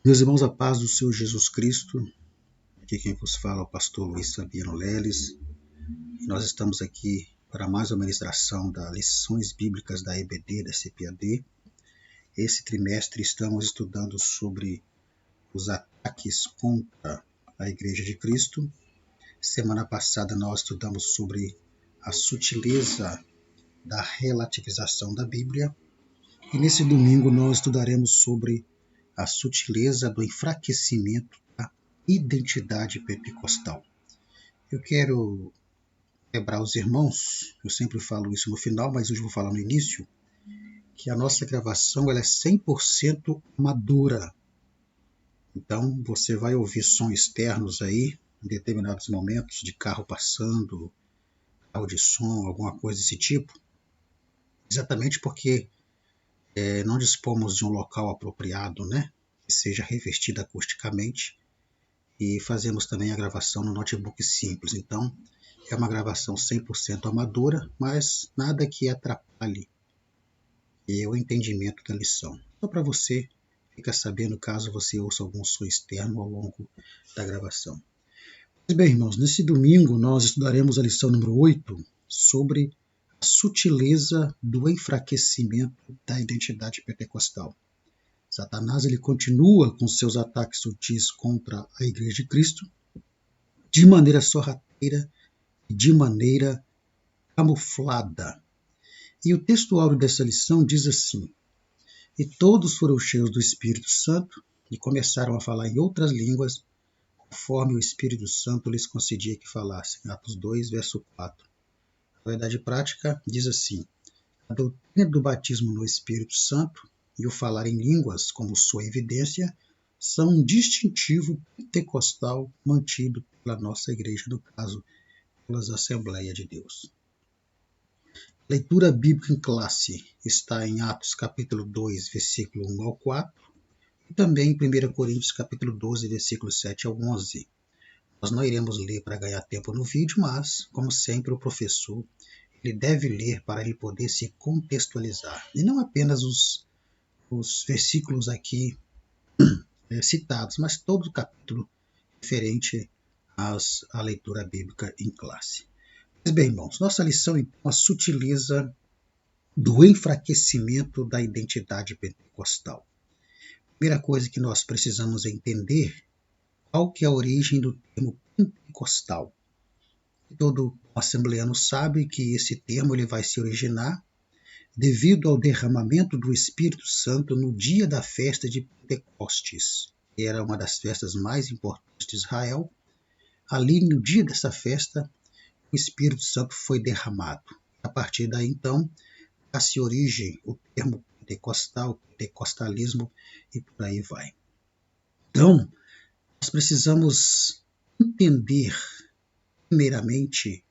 Meus irmãos, a paz do Senhor Jesus Cristo, aqui quem vos fala é o pastor Luiz Fabiano Leles, e nós estamos aqui para mais uma ministração das lições bíblicas da EBD, da CPAD. Esse trimestre estamos estudando sobre os ataques contra a Igreja de Cristo. Semana passada nós estudamos sobre a sutileza da relativização da Bíblia, e nesse domingo nós estudaremos sobre a sutileza do enfraquecimento da identidade pentecostal. Eu quero lembrar os irmãos, eu sempre falo isso no final, mas hoje vou falar no início, que a nossa gravação ela é 100% madura. Então você vai ouvir sons externos aí, em determinados momentos, de carro passando, carro de som, alguma coisa desse tipo, exatamente porque não dispomos de um local apropriado, né, que seja revestido acusticamente, e fazemos também a gravação no notebook simples. Então, é uma gravação 100% amadora, mas nada que atrapalhe o entendimento da lição. Só para você ficar sabendo caso você ouça algum som externo ao longo da gravação. Pois bem, irmãos, nesse domingo nós estudaremos a lição número 8 sobre a sutileza do enfraquecimento da identidade pentecostal. Satanás ele continua com seus ataques sutis contra a Igreja de Cristo de maneira sorrateira e de maneira camuflada. E o texto áureo dessa lição diz assim: E todos foram cheios do Espírito Santo e começaram a falar em outras línguas, conforme o Espírito Santo lhes concedia que falassem. Atos 2, verso 4. A verdade prática diz assim: a doutrina do batismo no Espírito Santo e o falar em línguas como sua evidência são um distintivo pentecostal mantido pela nossa igreja, no caso, pelas Assembleias de Deus. Leitura bíblica em classe está em Atos capítulo 2, versículo 1 ao 4, e também em 1 Coríntios capítulo 12, versículo 7 ao 11. Nós não iremos ler para ganhar tempo no vídeo, mas, como sempre, o professor ele deve ler para ele poder se contextualizar. E não apenas os versículos aqui citados, mas todo o capítulo referente à leitura bíblica em classe. Mas bem, irmãos, nossa lição então a sutileza do enfraquecimento da identidade pentecostal. Primeira coisa que nós precisamos entender qual que é a origem do termo pentecostal. Todo assembleano sabe que esse termo ele vai se originar devido ao derramamento do Espírito Santo no dia da festa de Pentecostes, que era uma das festas mais importantes de Israel. Ali, no dia dessa festa, o Espírito Santo foi derramado. A partir daí, então, dá-se origem o termo pentecostal, pentecostalismo e por aí vai. Então, nós precisamos entender, primeiramente,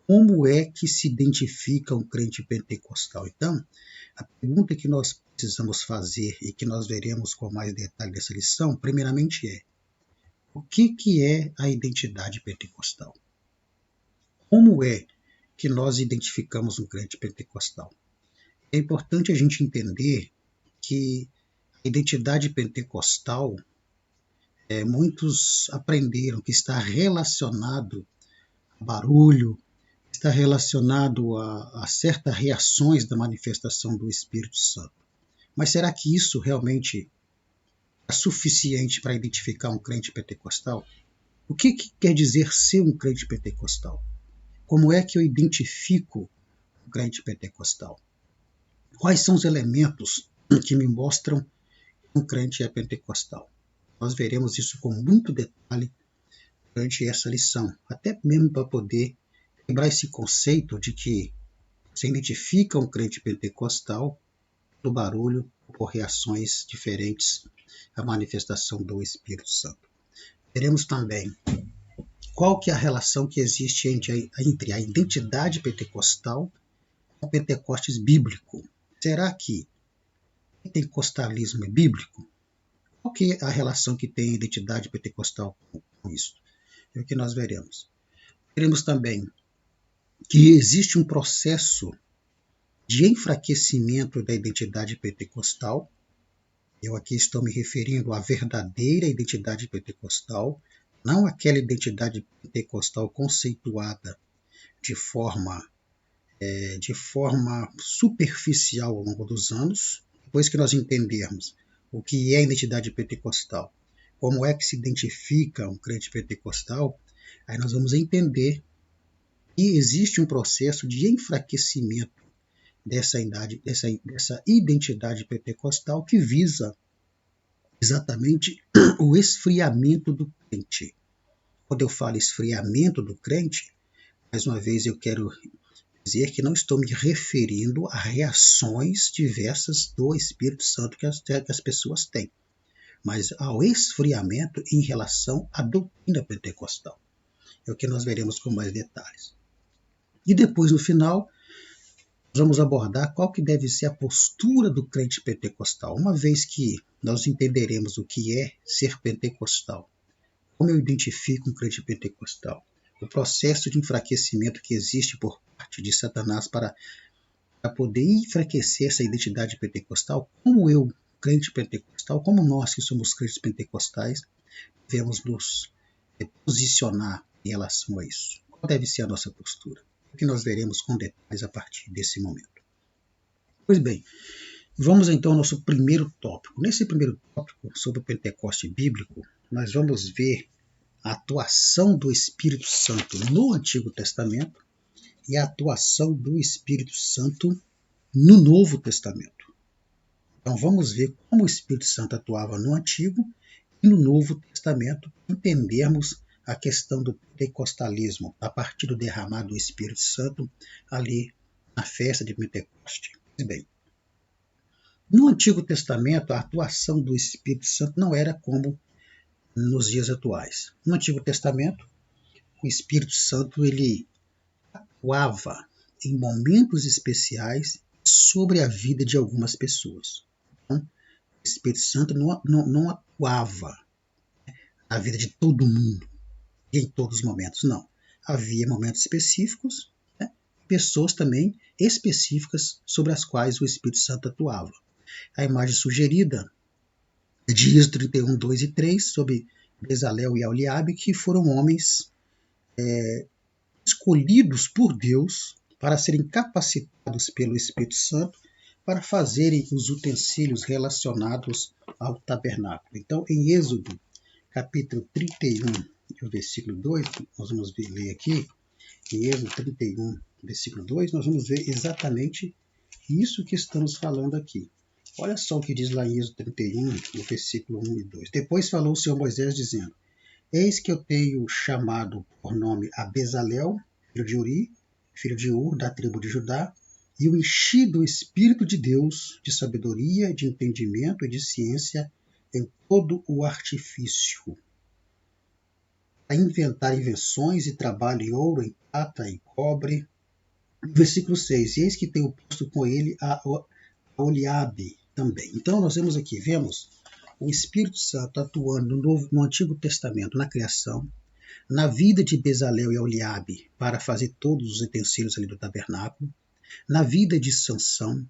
como é que se identifica um crente pentecostal. Então, a pergunta que nós precisamos fazer e que nós veremos com mais detalhe nessa lição, primeiramente o que é a identidade pentecostal? Como é que nós identificamos um crente pentecostal? É importante a gente entender que a identidade pentecostal, muitos aprenderam que está relacionado a barulho, está relacionado a certas reações da manifestação do Espírito Santo. Mas será que isso realmente é suficiente para identificar um crente pentecostal? O que quer dizer ser um crente pentecostal? Como é que eu identifico um crente pentecostal? Quais são os elementos que me mostram que um crente é pentecostal? Nós veremos isso com muito detalhe durante essa lição, até mesmo para poder quebrar esse conceito de que se identifica um crente pentecostal pelo barulho ou por reações diferentes à manifestação do Espírito Santo. Veremos também qual que é a relação que existe entre a identidade pentecostal e o Pentecostes bíblico. Será que o pentecostalismo é bíblico? Qual que é a relação que tem a identidade pentecostal com isso? É o que nós veremos. Veremos também que existe um processo de enfraquecimento da identidade pentecostal Eu aqui estou me referindo à verdadeira identidade pentecostal, não aquela identidade pentecostal conceituada de forma, de forma superficial ao longo dos anos. Depois que nós entendermos o que é a identidade pentecostal, como é que se identifica um crente pentecostal, aí nós vamos entender que existe um processo de enfraquecimento dessa identidade pentecostal que visa exatamente o esfriamento do crente. Quando eu falo esfriamento do crente, mais uma vez eu quero dizer que não estou me referindo a reações diversas do Espírito Santo que as pessoas têm, mas ao esfriamento em relação à doutrina pentecostal. É o que nós veremos com mais detalhes. E depois, no final, vamos abordar qual que deve ser a postura do crente pentecostal. Uma vez que nós entenderemos o que é ser pentecostal, como eu identifico um crente pentecostal, o processo de enfraquecimento que existe por parte de Satanás para poder enfraquecer essa identidade pentecostal, como eu, crente pentecostal, como nós que somos crentes pentecostais, devemos nos posicionar em relação a isso. Qual deve ser a nossa postura? O que nós veremos com detalhes a partir desse momento. Pois bem, vamos então ao nosso primeiro tópico. Nesse primeiro tópico, sobre o Pentecoste bíblico, nós vamos ver a atuação do Espírito Santo no Antigo Testamento e a atuação do Espírito Santo no Novo Testamento. Então vamos ver como o Espírito Santo atuava no Antigo e no Novo Testamento, entendermos a questão do pentecostalismo a partir do derramar do Espírito Santo ali na festa de Pentecoste. Bem, no Antigo Testamento a atuação do Espírito Santo não era como nos dias atuais. No Antigo Testamento, o Espírito Santo ele atuava em momentos especiais sobre a vida de algumas pessoas. Então, o Espírito Santo não atuava na vida de todo mundo, em todos os momentos, não. Havia momentos específicos, né? Pessoas também específicas sobre as quais o Espírito Santo atuava. A imagem sugerida é de Êxodo 31, 2 e 3, sobre Bezalel e Aholiabe, que foram homens escolhidos por Deus para serem capacitados pelo Espírito Santo para fazerem os utensílios relacionados ao tabernáculo. Então, em Êxodo, capítulo 31, o versículo 2, nós vamos ler aqui, em Êxodo 31, versículo 2, nós vamos ver exatamente isso que estamos falando aqui. Olha só o que diz lá em Êxodo 31, no versículo 1 e 2. Depois falou o Senhor Moisés, dizendo: Eis que eu tenho chamado por nome a Bezalel, filho de Uri, filho de Ur, da tribo de Judá, e o enchi do Espírito de Deus, de sabedoria, de entendimento e de ciência, em todo o artifício, a inventar invenções e trabalho em ouro, em prata, em cobre. Versículo 6, eis que tenho posto com ele a Aholiabe também. Então nós vemos o Espírito Santo atuando no Antigo Testamento, na criação, na vida de Bezalel e Aholiabe, para fazer todos os utensílios ali do tabernáculo, na vida de Sansão,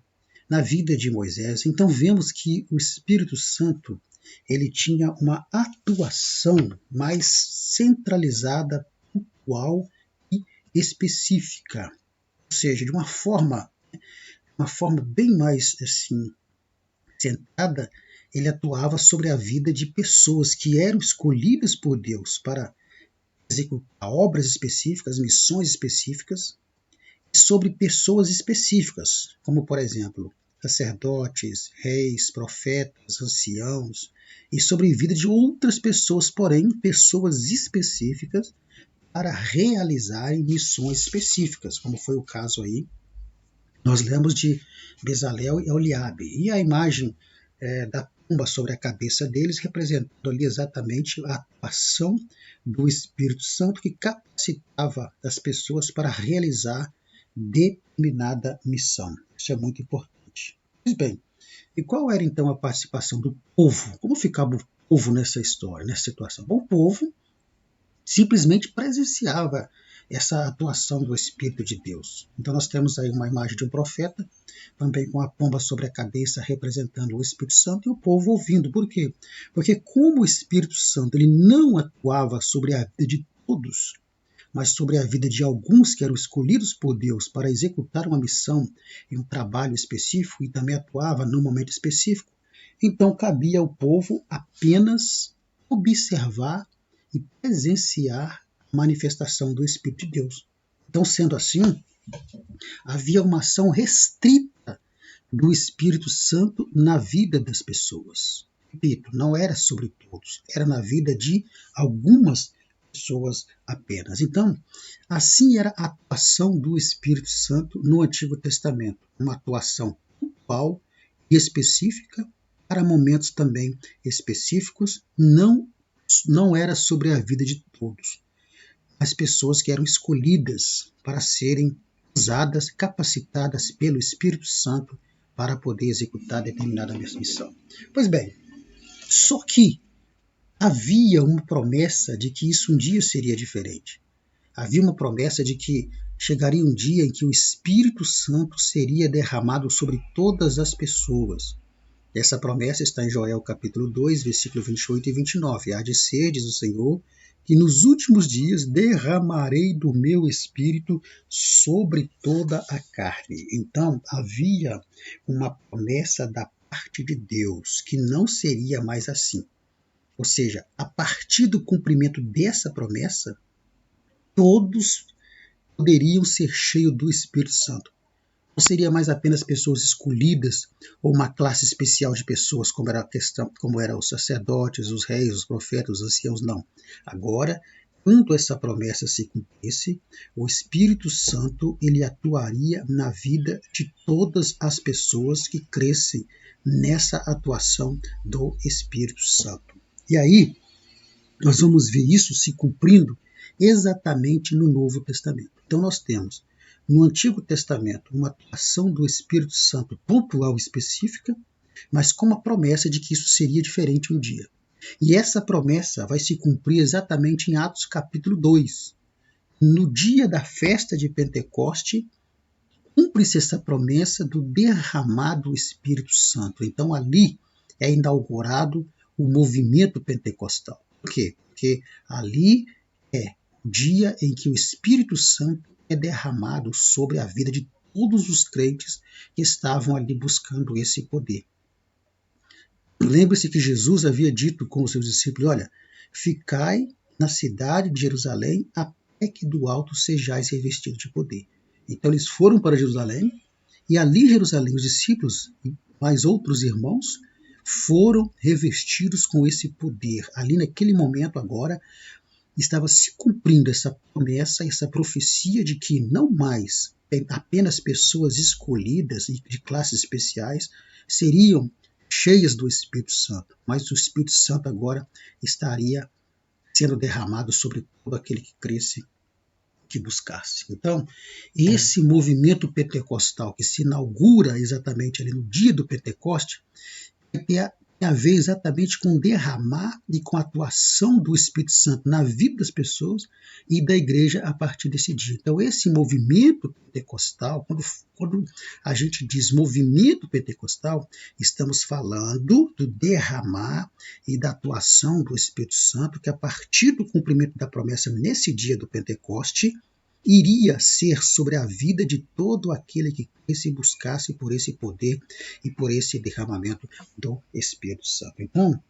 na vida de Moisés. Então vemos que o Espírito Santo ele tinha uma atuação mais centralizada, pontual e específica, ou seja, de uma forma bem mais assim centrada. Ele atuava sobre a vida de pessoas que eram escolhidas por Deus para executar obras específicas, missões específicas, e sobre pessoas específicas, como, por exemplo, sacerdotes, reis, profetas, anciãos, e sobre a vida de outras pessoas, porém, pessoas específicas para realizarem missões específicas, como foi o caso aí. Nós lemos de Bezalel e Aholiabe, e a imagem da tumba sobre a cabeça deles, representando ali exatamente a atuação do Espírito Santo que capacitava as pessoas para realizar determinada missão. Isso é muito importante. Pois bem, e qual era então a participação do povo? Como ficava o povo nessa história, nessa situação? Bom, o povo simplesmente presenciava essa atuação do Espírito de Deus. Então nós temos aí uma imagem de um profeta, também com a pomba sobre a cabeça, representando o Espírito Santo, e o povo ouvindo. Por quê? Porque como o Espírito Santo ele não atuava sobre a vida de todos, mas sobre a vida de alguns que eram escolhidos por Deus para executar uma missão e um trabalho específico, e também atuava num momento específico, então cabia ao povo apenas observar e presenciar a manifestação do Espírito de Deus. Então, sendo assim, havia uma ação restrita do Espírito Santo na vida das pessoas. Repito, não era sobre todos, era na vida de algumas pessoas apenas. Então, assim era a atuação do Espírito Santo no Antigo Testamento, uma atuação pontual e específica para momentos também específicos, não era sobre a vida de todos, mas pessoas que eram escolhidas para serem usadas, capacitadas pelo Espírito Santo para poder executar determinada missão. Pois bem, só que havia uma promessa de que isso um dia seria diferente. Havia uma promessa de que chegaria um dia em que o Espírito Santo seria derramado sobre todas as pessoas. Essa promessa está em Joel capítulo 2, versículo 28 e 29. Há de ser, diz o Senhor, que nos últimos dias derramarei do meu Espírito sobre toda a carne. Então, havia uma promessa da parte de Deus que não seria mais assim. Ou seja, a partir do cumprimento dessa promessa, todos poderiam ser cheios do Espírito Santo. Não seria mais apenas pessoas escolhidas ou uma classe especial de pessoas, como eram os sacerdotes, os reis, os profetas, os anciãos, não. Agora, quando essa promessa se cumprisse, o Espírito Santo ele atuaria na vida de todas as pessoas que crescem nessa atuação do Espírito Santo. E aí, nós vamos ver isso se cumprindo exatamente no Novo Testamento. Então nós temos no Antigo Testamento uma atuação do Espírito Santo pontual e específica, mas com a promessa de que isso seria diferente um dia. E essa promessa vai se cumprir exatamente em Atos capítulo 2. No dia da festa de Pentecoste, cumpre-se essa promessa do derramado Espírito Santo. Então ali é inaugurado o movimento pentecostal. Por quê? Porque ali é o dia em que o Espírito Santo é derramado sobre a vida de todos os crentes que estavam ali buscando esse poder. Lembre-se que Jesus havia dito com os seus discípulos, olha, ficai na cidade de Jerusalém até que do alto sejais revestidos de poder. Então eles foram para Jerusalém, e ali em Jerusalém os discípulos e mais outros irmãos foram revestidos com esse poder. Ali naquele momento agora, estava se cumprindo essa promessa, essa profecia de que não mais apenas pessoas escolhidas e de classes especiais seriam cheias do Espírito Santo, mas o Espírito Santo agora estaria sendo derramado sobre todo aquele que cresce, que buscasse. Então, esse movimento pentecostal que se inaugura exatamente ali no dia do Pentecoste, tem a ver exatamente com o derramar e com a atuação do Espírito Santo na vida das pessoas e da igreja a partir desse dia. Então, esse movimento pentecostal, quando a gente diz movimento pentecostal, estamos falando do derramar e da atuação do Espírito Santo, que a partir do cumprimento da promessa nesse dia do Pentecoste, iria ser sobre a vida de todo aquele que se buscasse por esse poder e por esse derramamento do Espírito Santo. Então,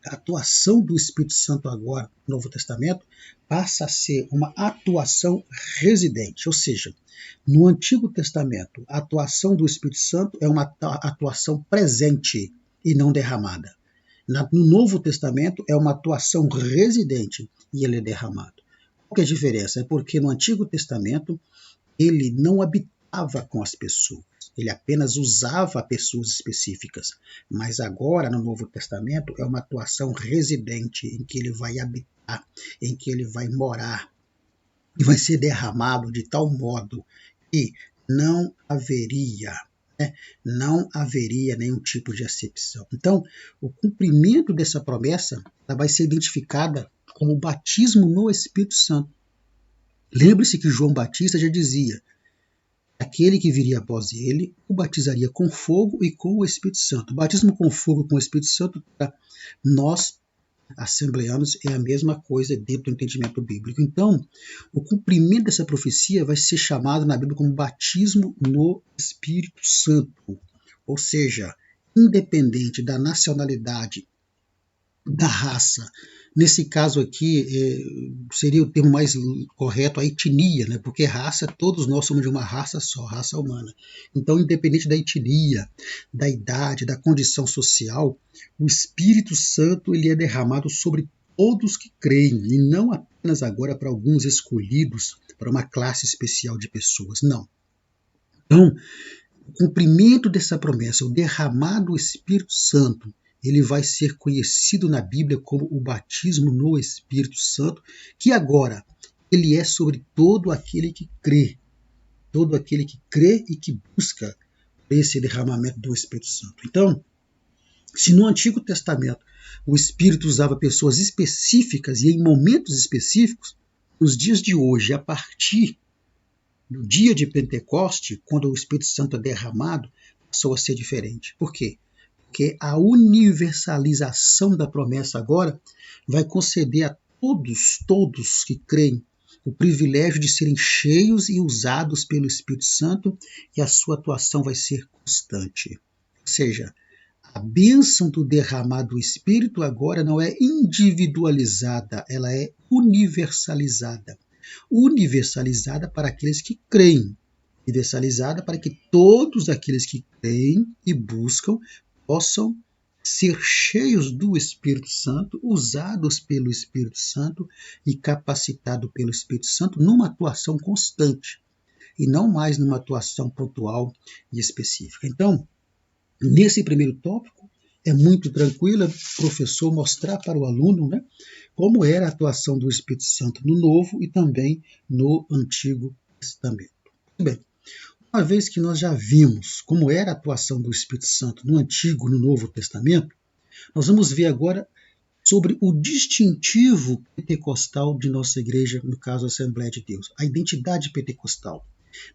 a atuação do Espírito Santo agora no Novo Testamento passa a ser uma atuação residente, ou seja, no Antigo Testamento, a atuação do Espírito Santo é uma atuação presente e não derramada. No Novo Testamento é uma atuação residente e ele é derramado. Qual que é a diferença? É porque no Antigo Testamento ele não habitava com as pessoas, ele apenas usava pessoas específicas. Mas agora, no Novo Testamento, é uma atuação residente, em que ele vai habitar, em que ele vai morar, e vai ser derramado de tal modo que não haveria nenhum tipo de acepção. Então, o cumprimento dessa promessa vai ser identificada como o batismo no Espírito Santo. Lembre-se que João Batista já dizia: aquele que viria após ele o batizaria com fogo e com o Espírito Santo. O batismo com fogo e com o Espírito Santo, para nós assembleanos, é a mesma coisa dentro do entendimento bíblico. Então, o cumprimento dessa profecia vai ser chamado na Bíblia como batismo no Espírito Santo. Ou seja, independente da nacionalidade, da raça. Nesse caso aqui, seria o termo mais correto, a etnia, né? Porque raça, todos nós somos de uma raça só, raça humana. Então, independente da etnia, da idade, da condição social, o Espírito Santo ele é derramado sobre todos que creem, e não apenas agora para alguns escolhidos, para uma classe especial de pessoas, não. Então, o cumprimento dessa promessa, o derramado do Espírito Santo, ele vai ser conhecido na Bíblia como o batismo no Espírito Santo, que agora ele é sobre todo aquele que crê e que busca esse derramamento do Espírito Santo. Então, se no Antigo Testamento o Espírito usava pessoas específicas e em momentos específicos, nos dias de hoje, a partir do dia de Pentecoste, quando o Espírito Santo é derramado, passou a ser diferente. Por quê? Porque a universalização da promessa agora vai conceder a todos que creem o privilégio de serem cheios e usados pelo Espírito Santo, e a sua atuação vai ser constante. Ou seja, a bênção do derramado do Espírito agora não é individualizada, ela é universalizada. Universalizada para aqueles que creem, universalizada para que todos aqueles que creem e buscam possam ser cheios do Espírito Santo, usados pelo Espírito Santo e capacitados pelo Espírito Santo numa atuação constante e não mais numa atuação pontual e específica. Então, nesse primeiro tópico, é muito tranquilo o professor mostrar para o aluno, né, como era a atuação do Espírito Santo no Novo e também no Antigo Testamento. Muito bem. Uma vez que nós já vimos como era a atuação do Espírito Santo no Antigo e no Novo Testamento, nós vamos ver agora sobre o distintivo pentecostal de nossa igreja, no caso a Assembleia de Deus, a identidade pentecostal.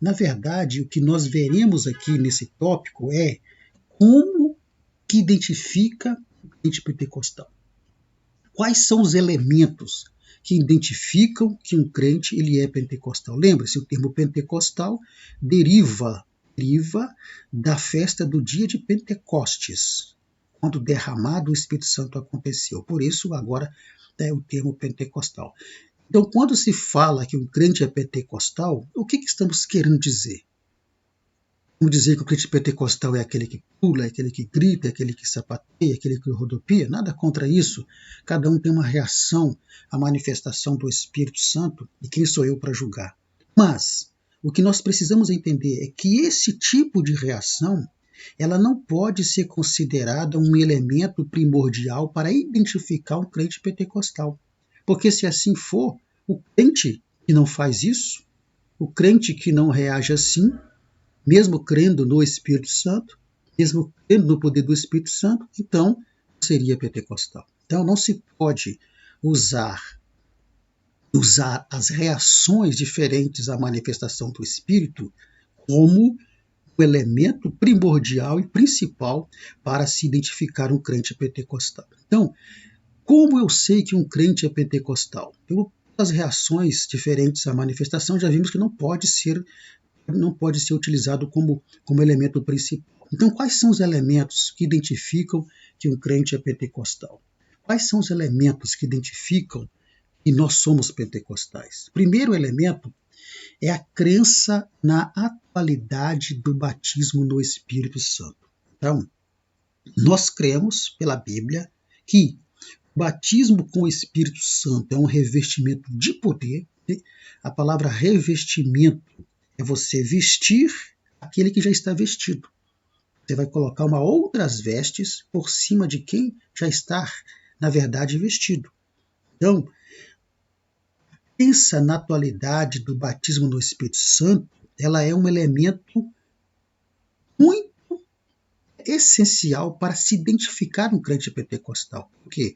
Na verdade, o que nós veremos aqui nesse tópico é como que identifica o crente pentecostal. Quais são os elementos que identificam que um crente ele é pentecostal? Lembre-se, o termo pentecostal deriva da festa do dia de Pentecostes, quando o derramado do Espírito Santo aconteceu. Por isso, agora é o termo pentecostal. Então, quando se fala que um crente é pentecostal, o que estamos querendo dizer? Vamos dizer que o crente pentecostal é aquele que pula, é aquele que grita, é aquele que sapateia, é aquele que rodopia? Nada contra isso. Cada um tem uma reação à manifestação do Espírito Santo, e quem sou eu para julgar? Mas o que nós precisamos entender é que esse tipo de reação ela não pode ser considerada um elemento primordial para identificar um crente pentecostal. Porque se assim for, o crente que não faz isso, o crente que não reage assim, mesmo crendo no Espírito Santo, mesmo crendo no poder do Espírito Santo, então seria pentecostal. Então não se pode usar as reações diferentes à manifestação do Espírito como o elemento primordial e principal para se identificar um crente pentecostal. Então, como eu sei que um crente é pentecostal? Pelas reações diferentes à manifestação, já vimos que não pode ser utilizado como elemento principal. Então, quais são os elementos que identificam que um crente é pentecostal? Quais são os elementos que identificam que nós somos pentecostais? Primeiro elemento é a crença na atualidade do batismo no Espírito Santo. Então, nós cremos pela Bíblia que o batismo com o Espírito Santo é um revestimento de poder. A palavra revestimento é você vestir aquele que já está vestido. Você vai colocar outras vestes por cima de quem já está, na verdade, vestido. Então, pensa na atualidade do batismo no Espírito Santo, ela é um elemento muito essencial para se identificar um crente pentecostal. Por quê?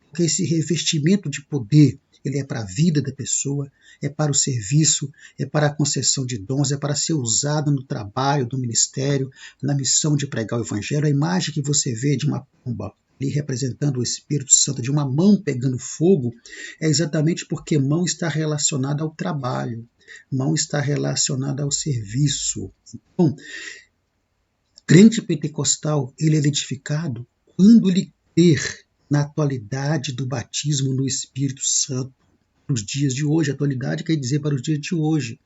Porque esse revestimento de poder, ele é para a vida da pessoa, é para o serviço, é para a concessão de dons, é para ser usado no trabalho do ministério, na missão de pregar o evangelho. A imagem que você vê de uma pomba ali representando o Espírito Santo, de uma mão pegando fogo, é exatamente porque mão está relacionada ao trabalho, mão está relacionada ao serviço. Então, crente pentecostal, ele é identificado quando ele crer na atualidade do batismo no Espírito Santo para os dias de hoje. A atualidade quer dizer para os dias de hoje.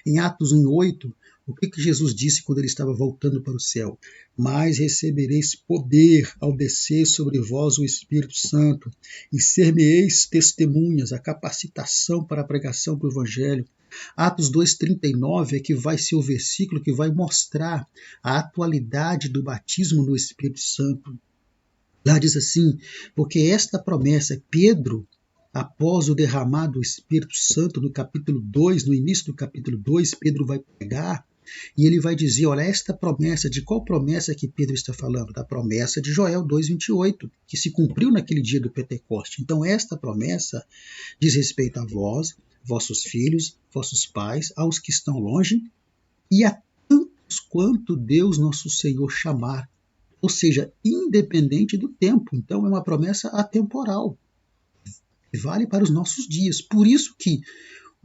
Em Atos 1:8, o que Jesus disse quando ele estava voltando para o céu? Mas recebereis poder ao descer sobre vós o Espírito Santo, e ser-me-eis testemunhas, a capacitação para a pregação do Evangelho. Atos 2:39 é que vai ser o versículo que vai mostrar a atualidade do batismo no Espírito Santo. Lá diz assim, porque esta promessa, Pedro, após o derramado do Espírito Santo, no capítulo 2, no início do capítulo 2, Pedro vai pregar e ele vai dizer, olha, esta promessa, de qual promessa que Pedro está falando? Da promessa de Joel 2:28, que se cumpriu naquele dia do Pentecoste. Então esta promessa diz respeito a vós, vossos filhos, vossos pais, aos que estão longe e a tantos quanto Deus nosso Senhor chamar. Ou seja, independente do tempo. Então é uma promessa atemporal. Vale para os nossos dias. Por isso que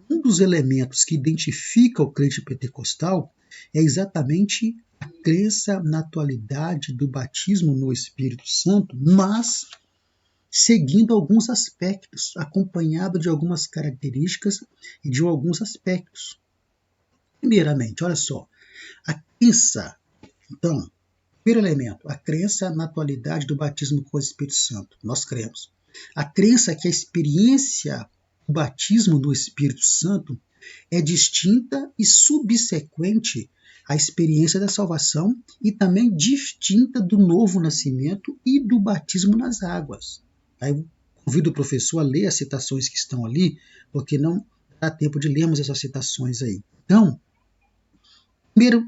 um dos elementos que identifica o crente pentecostal é exatamente a crença na atualidade do batismo no Espírito Santo, mas seguindo alguns aspectos, acompanhado de algumas características e de alguns aspectos. Primeiramente, olha só, a crença, então, primeiro elemento, a crença na atualidade do batismo com o Espírito Santo. Nós cremos. A crença que a experiência do batismo do Espírito Santo é distinta e subsequente à experiência da salvação e também distinta do novo nascimento e do batismo nas águas. Aí eu convido o professor a ler as citações que estão ali, porque não dá tempo de lermos essas citações aí. Então,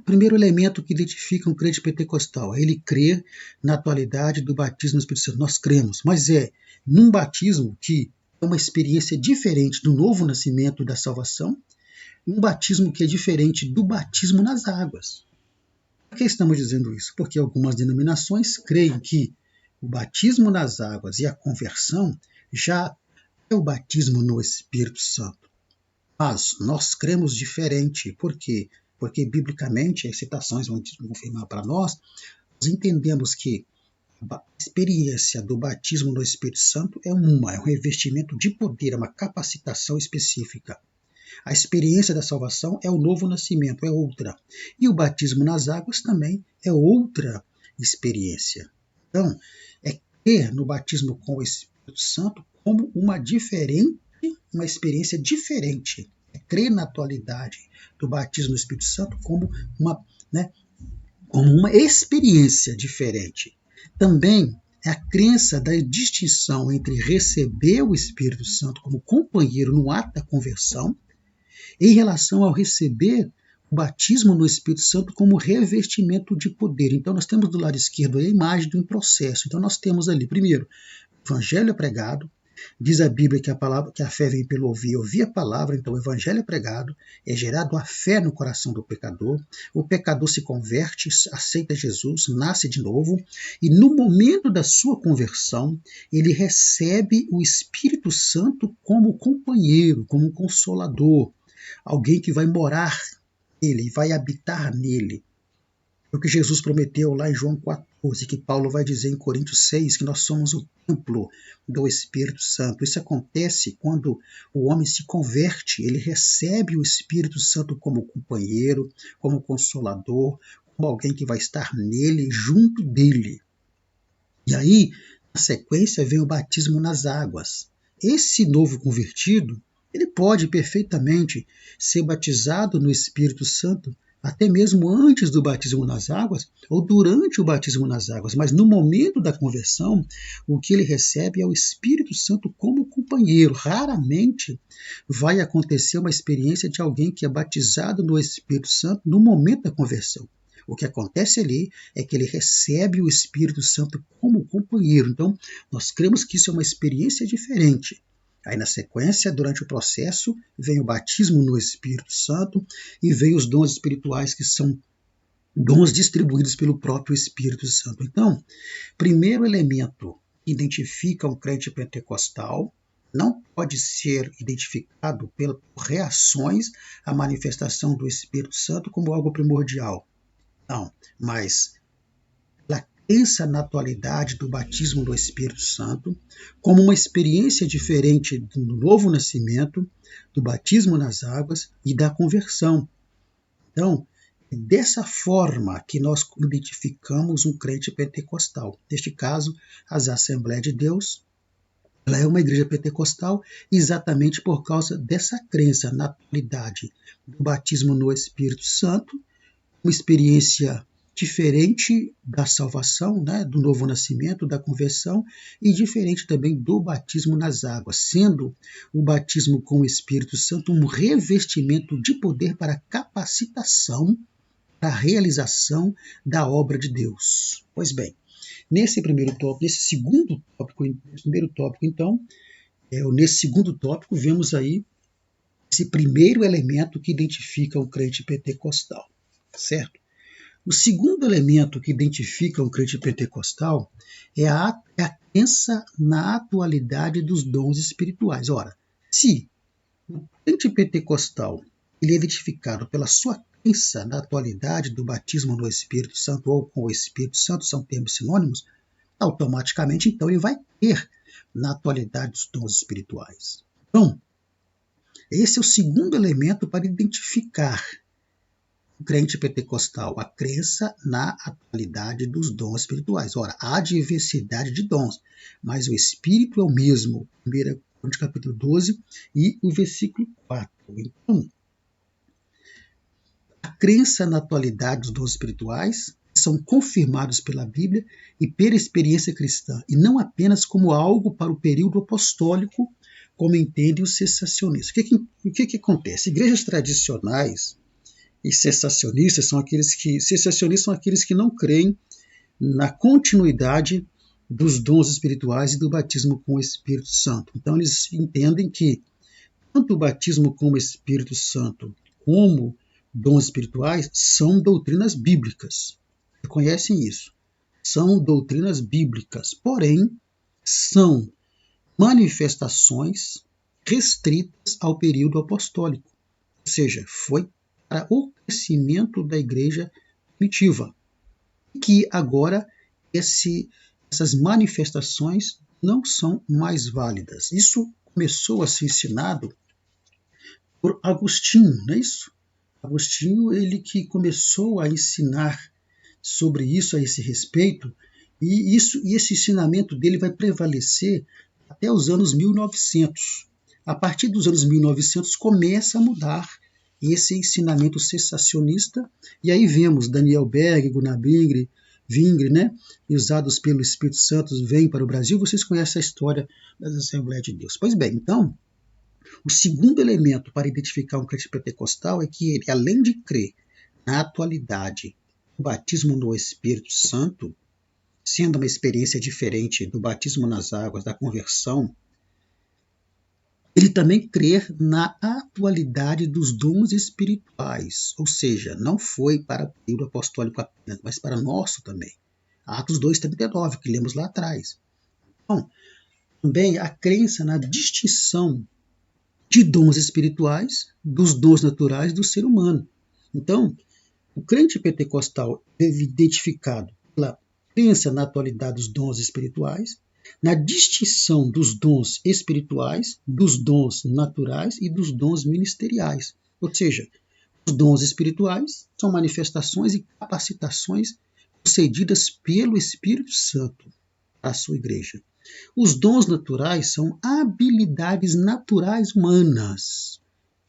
primeiro elemento que identifica um crente pentecostal é ele crer na atualidade do batismo no Espírito Santo. Nós cremos, mas é num batismo que é uma experiência diferente do novo nascimento da salvação, um batismo que é diferente do batismo nas águas. Por que estamos dizendo isso? Porque algumas denominações creem que o batismo nas águas e a conversão já é o batismo no Espírito Santo. Mas nós cremos diferente. Por quê? Porque, biblicamente, as citações vão confirmar para nós entendemos que a experiência do batismo no Espírito Santo é um revestimento de poder, é uma capacitação específica. A experiência da salvação é o novo nascimento, é outra. E o batismo nas águas também é outra experiência. Então, é crer no batismo com o Espírito Santo como uma experiência diferente. Crer na atualidade do batismo no Espírito Santo como uma experiência diferente. Também é a crença da distinção entre receber o Espírito Santo como companheiro no ato da conversão em relação ao receber o batismo no Espírito Santo como revestimento de poder. Então nós temos do lado esquerdo a imagem de um processo. Então nós temos ali, primeiro, o evangelho é pregado. Diz a Bíblia que a fé vem pelo ouvir a palavra, então o evangelho é pregado, é gerado a fé no coração do pecador, o pecador se converte, aceita Jesus, nasce de novo, e no momento da sua conversão, ele recebe o Espírito Santo como companheiro, como consolador, alguém que vai morar nele, vai habitar nele. O que Jesus prometeu lá em João 14, que Paulo vai dizer em Coríntios 6, que nós somos o templo do Espírito Santo. Isso acontece quando o homem se converte, ele recebe o Espírito Santo como companheiro, como consolador, como alguém que vai estar nele, junto dele. E aí, na sequência, vem o batismo nas águas. Esse novo convertido, ele pode perfeitamente ser batizado no Espírito Santo até mesmo antes do batismo nas águas ou durante o batismo nas águas, mas no momento da conversão, o que ele recebe é o Espírito Santo como companheiro. Raramente vai acontecer uma experiência de alguém que é batizado no Espírito Santo no momento da conversão. O que acontece ali é que ele recebe o Espírito Santo como companheiro. Então, nós cremos que isso é uma experiência diferente. Aí, na sequência, durante o processo, vem o batismo no Espírito Santo e vem os dons espirituais, que são dons distribuídos pelo próprio Espírito Santo. Então, primeiro elemento que identifica um crente pentecostal não pode ser identificado por reações à manifestação do Espírito Santo como algo primordial. Não, mas pela crença na atualidade do batismo do Espírito Santo como uma experiência diferente do novo nascimento, do batismo nas águas e da conversão. Então, é dessa forma que nós identificamos um crente pentecostal. Neste caso, as Assembleias de Deus, ela é uma igreja pentecostal exatamente por causa dessa crença na atualidade do batismo no Espírito Santo, uma experiência diferente da salvação, né, do novo nascimento, da conversão, e diferente também do batismo nas águas, sendo o batismo com o Espírito Santo um revestimento de poder para capacitação, para a realização da obra de Deus. Pois bem, nesse primeiro tópico, vemos aí esse primeiro elemento que identifica um crente pentecostal, certo? O segundo elemento que identifica um crente pentecostal é a crença na atualidade dos dons espirituais. Ora, se o crente pentecostal ele é identificado pela sua crença na atualidade do batismo no Espírito Santo ou com o Espírito Santo, são termos sinônimos, automaticamente, então, ele vai ter na atualidade dos dons espirituais. Então, esse é o segundo elemento para identificar o crente pentecostal, a crença na atualidade dos dons espirituais. Ora, há diversidade de dons, mas o Espírito é o mesmo. 1 Coríntios capítulo 12 e o versículo 4. Então, a crença na atualidade dos dons espirituais são confirmados pela Bíblia e pela experiência cristã, e não apenas como algo para o período apostólico, como entendem os cessacionistas. O que acontece? Igrejas tradicionais e cessacionistas são aqueles que não creem na continuidade dos dons espirituais e do batismo com o Espírito Santo. Então eles entendem que tanto o batismo com o Espírito Santo como dons espirituais são doutrinas bíblicas. Reconhecem isso. São doutrinas bíblicas, porém são manifestações restritas ao período apostólico. Ou seja, foi para o crescimento da igreja primitiva. E que agora essas manifestações não são mais válidas. Isso começou a ser ensinado por Agostinho, não é isso? Agostinho, ele que começou a ensinar sobre isso, a esse respeito, e esse ensinamento dele vai prevalecer até os anos 1900. A partir dos anos 1900 começa a mudar esse ensinamento cessacionista, e aí vemos Daniel Berg, Gunnar Wingre, né, usados pelo Espírito Santo, vêm para o Brasil. Vocês conhecem a história das Assembleias de Deus. Pois bem, então, o segundo elemento para identificar um crente pentecostal é que ele, além de crer na atualidade do batismo no Espírito Santo, sendo uma experiência diferente do batismo nas águas, da conversão, ele também crer na atualidade dos dons espirituais, ou seja, não foi para o período apostólico apenas, mas para nosso também. Atos 2:39, que lemos lá atrás. Então, também a crença na distinção de dons espirituais dos dons naturais do ser humano. Então, o crente pentecostal é identificado pela crença na atualidade dos dons espirituais, na distinção dos dons espirituais, dos dons naturais e dos dons ministeriais. Ou seja, os dons espirituais são manifestações e capacitações concedidas pelo Espírito Santo à sua igreja. Os dons naturais são habilidades naturais humanas.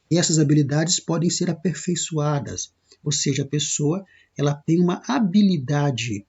E essas habilidades podem ser aperfeiçoadas. Ou seja, a pessoa ela tem uma habilidade,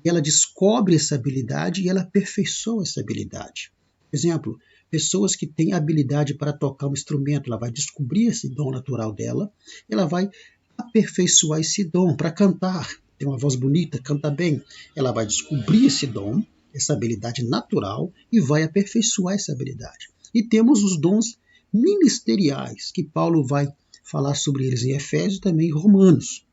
ela descobre essa habilidade e ela aperfeiçoa essa habilidade. Por exemplo, pessoas que têm habilidade para tocar um instrumento, ela vai descobrir esse dom natural dela, ela vai aperfeiçoar esse dom para cantar. tem uma voz bonita, canta bem. Ela vai descobrir esse dom, essa habilidade natural, e vai aperfeiçoar essa habilidade. E temos os dons ministeriais, que Paulo vai falar sobre eles em Efésios e também em Romanos.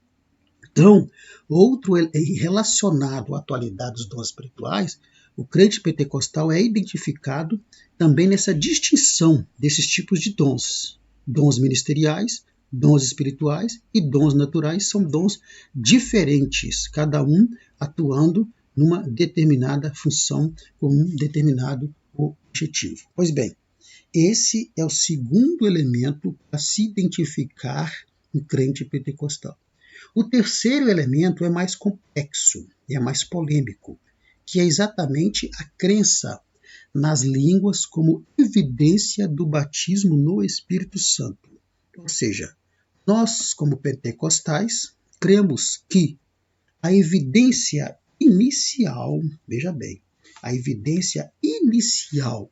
Então, outro relacionado à atualidade dos dons espirituais, o crente pentecostal é identificado também nessa distinção desses tipos de dons. Dons ministeriais, dons espirituais e dons naturais são dons diferentes, cada um atuando numa determinada função com um determinado objetivo. Pois bem, esse é o segundo elemento para se identificar um crente pentecostal. O terceiro elemento é mais complexo, é mais polêmico, que é exatamente a crença nas línguas como evidência do batismo no Espírito Santo. Ou seja, nós, como pentecostais, cremos que a evidência inicial, veja bem, a evidência inicial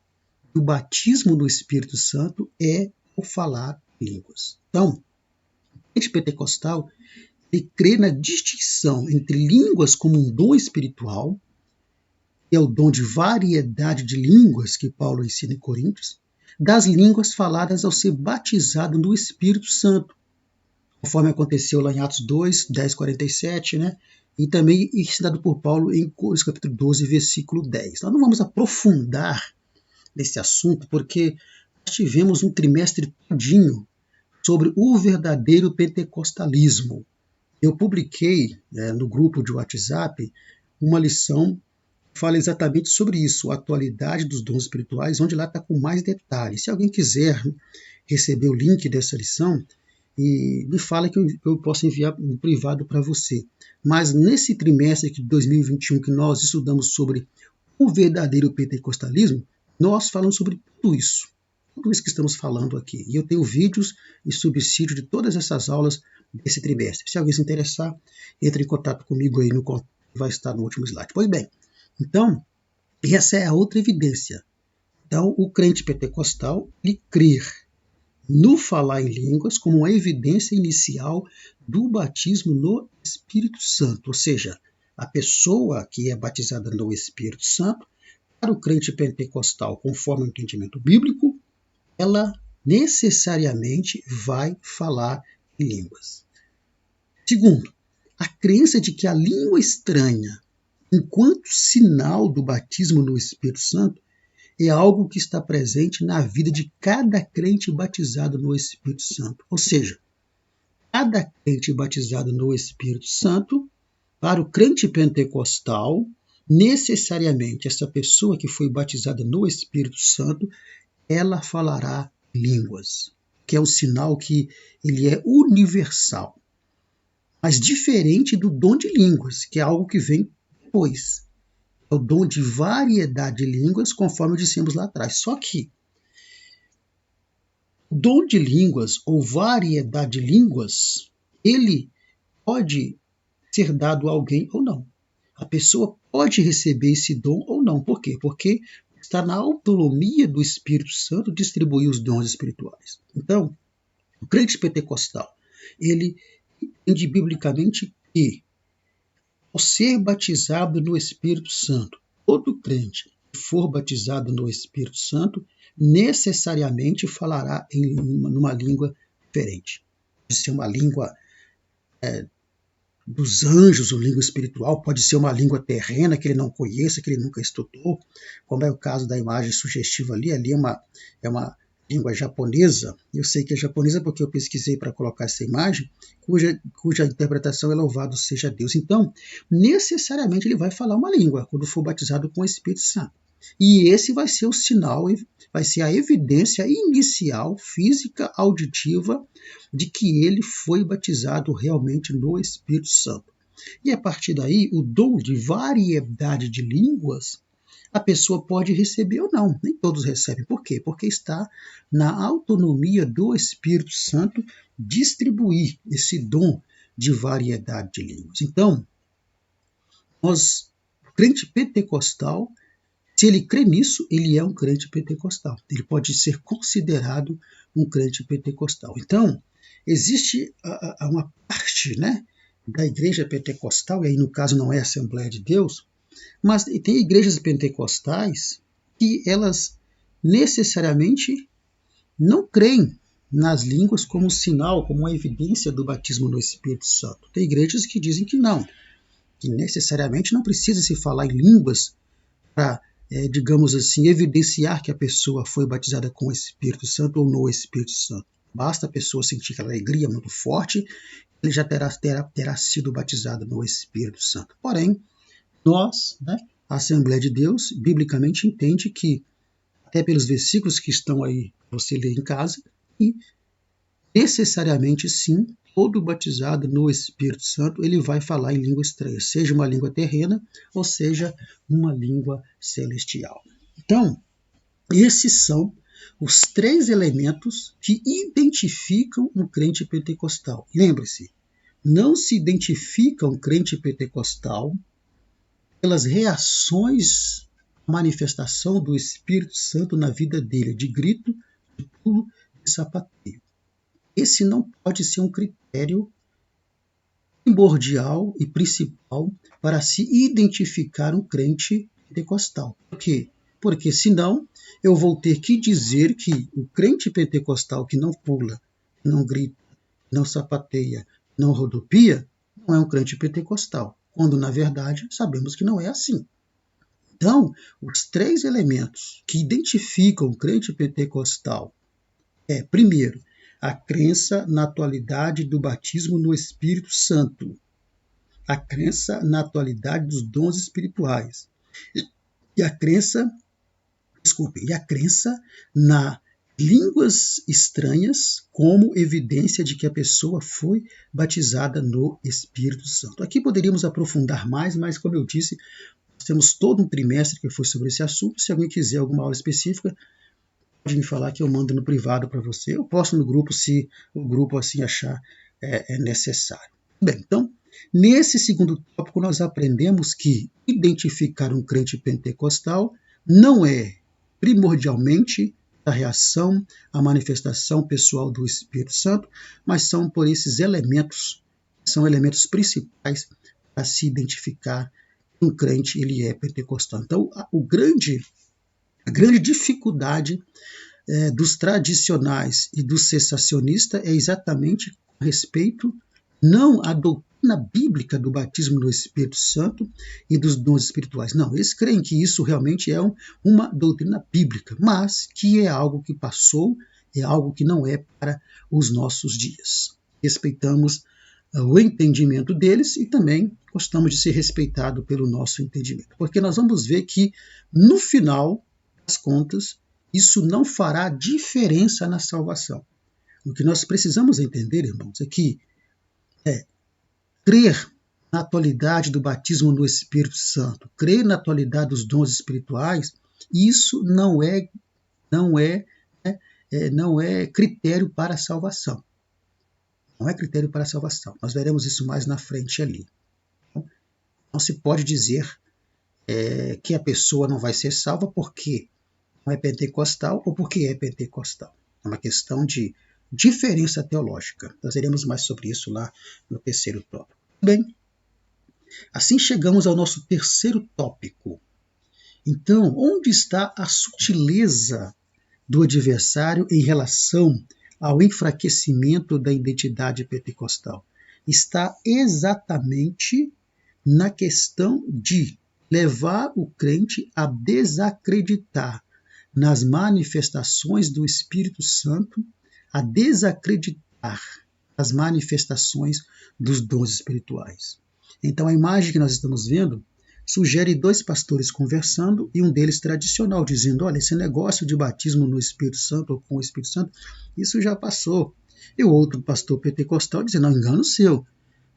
do batismo no Espírito Santo é o falar línguas. Então, o crente pentecostal ele crê na distinção entre línguas como um dom espiritual, que é o dom de variedade de línguas que Paulo ensina em Coríntios, das línguas faladas ao ser batizado no Espírito Santo, conforme aconteceu lá em Atos 2, 10, 47, né? E também ensinado por Paulo em Coríntios capítulo 12, versículo 10. Nós não vamos aprofundar nesse assunto, porque nós tivemos um trimestre todinho sobre o verdadeiro pentecostalismo. Eu publiquei no grupo de WhatsApp uma lição que fala exatamente sobre isso, a atualidade dos dons espirituais, onde lá está com mais detalhes. Se alguém quiser receber o link dessa lição, e me fala que eu posso enviar no privado para você. Mas nesse trimestre de 2021 que nós estudamos sobre o verdadeiro pentecostalismo, nós falamos sobre tudo isso que estamos falando aqui. E eu tenho vídeos e subsídio de todas essas aulas desse trimestre. Se alguém se interessar, entre em contato comigo aí no contato que vai estar no último slide. Pois bem, então, essa é a outra evidência. Então, o crente pentecostal, ele crê no falar em línguas como uma evidência inicial do batismo no Espírito Santo. Ou seja, a pessoa que é batizada no Espírito Santo, para o crente pentecostal, conforme o entendimento bíblico, ela necessariamente vai falar em línguas. Segundo, a crença de que a língua estranha, enquanto sinal do batismo no Espírito Santo, é algo que está presente na vida de cada crente batizado no Espírito Santo. Ou seja, cada crente batizado no Espírito Santo, para o crente pentecostal, necessariamente essa pessoa que foi batizada no Espírito Santo, ela falará línguas, que é um sinal que ele é universal, mas diferente do dom de línguas, que é algo que vem depois. É o dom de variedade de línguas, conforme dissemos lá atrás. Só que o dom de línguas ou variedade de línguas, ele pode ser dado a alguém ou não. A pessoa pode receber esse dom ou não. Por quê? Porque está na autonomia do Espírito Santo distribuir os dons espirituais. Então, o crente pentecostal, ele entende biblicamente que, ao ser batizado no Espírito Santo, todo crente que for batizado no Espírito Santo, necessariamente falará numa língua diferente. Pode ser uma língua dos anjos, uma língua espiritual, pode ser uma língua terrena que ele não conheça, que ele nunca estudou, como é o caso da imagem sugestiva ali é uma língua japonesa. Eu sei que é japonesa porque eu pesquisei para colocar essa imagem, cuja interpretação é louvado seja Deus. Então, necessariamente ele vai falar uma língua quando for batizado com o Espírito Santo. E esse vai ser o sinal, vai ser a evidência inicial, física, auditiva, de que ele foi batizado realmente no Espírito Santo. E a partir daí, o dom de variedade de línguas, a pessoa pode receber ou não. Nem todos recebem. Por quê? Porque está na autonomia do Espírito Santo distribuir esse dom de variedade de línguas. Então, o crente pentecostal, se ele crê nisso, ele é um crente pentecostal. Ele pode ser considerado um crente pentecostal. Então, existe uma parte, né, da igreja pentecostal, e aí no caso não é a Assembleia de Deus, mas tem igrejas pentecostais que elas necessariamente não creem nas línguas como sinal, como uma evidência do batismo no Espírito Santo. Tem igrejas que dizem que não, que necessariamente não precisa se falar em línguas para, digamos assim, evidenciar que a pessoa foi batizada com o Espírito Santo ou no Espírito Santo. Basta a pessoa sentir aquela alegria muito forte, ele já terá sido batizado no Espírito Santo. Porém, nós, a Assembleia de Deus, biblicamente entende que, até pelos versículos que estão aí, você lê em casa, e necessariamente sim, todo batizado no Espírito Santo, ele vai falar em língua estranha, seja uma língua terrena ou seja uma língua celestial. Então, esses são os 3 elementos que identificam um crente pentecostal. Lembre-se, não se identifica um crente pentecostal pelas reações à manifestação do Espírito Santo na vida dele, de grito, de pulo, de sapateio. Esse não pode ser um critério primordial e principal para se identificar um crente pentecostal. Por quê? Porque senão eu vou ter que dizer que o crente pentecostal que não pula, não grita, não sapateia, não rodopia, não é um crente pentecostal, quando na verdade sabemos que não é assim. Então, os 3 elementos que identificam o crente pentecostal é, primeiro, a crença na atualidade do batismo no Espírito Santo, a crença na atualidade dos dons espirituais e a crença na línguas estranhas como evidência de que a pessoa foi batizada no Espírito Santo. Aqui poderíamos aprofundar mais, mas como eu disse, nós temos todo um trimestre que foi sobre esse assunto. Se alguém quiser alguma aula específica, pode me falar que eu mando no privado para você. Eu posto no grupo se o grupo assim achar necessário. Bem, então, nesse segundo tópico nós aprendemos que identificar um crente pentecostal não é primordialmente a reação à manifestação pessoal do Espírito Santo, mas são por esses elementos, são elementos principais para se identificar que um crente ele é pentecostal. Então, a grande dificuldade dos tradicionais e do cessacionista é exatamente com respeito não à doutrina bíblica do batismo no Espírito Santo e dos dons espirituais. Não, eles creem que isso realmente é uma doutrina bíblica, mas que é algo que passou, é algo que não é para os nossos dias. Respeitamos o entendimento deles e também gostamos de ser respeitados pelo nosso entendimento, porque nós vamos ver que, no final das contas, isso não fará diferença na salvação. O que nós precisamos entender, irmãos, é que crer na atualidade do batismo no Espírito Santo, crer na atualidade dos dons espirituais, isso não é critério para a salvação. Não é critério para a salvação. Nós veremos isso mais na frente ali. Não se pode dizer que a pessoa não vai ser salva porque não é pentecostal ou porque é pentecostal. É uma questão de diferença teológica. Nós veremos mais sobre isso lá no terceiro tópico. Bem, assim chegamos ao nosso terceiro tópico. Então, onde está a sutileza do adversário em relação ao enfraquecimento da identidade pentecostal? Está exatamente na questão de levar o crente a desacreditar nas manifestações do Espírito Santo, a desacreditar as manifestações dos dons espirituais. Então, a imagem que nós estamos vendo sugere 2 pastores conversando e um deles tradicional, dizendo, olha, esse negócio de batismo no Espírito Santo ou com o Espírito Santo, isso já passou. E o outro pastor pentecostal dizendo, não, engano seu,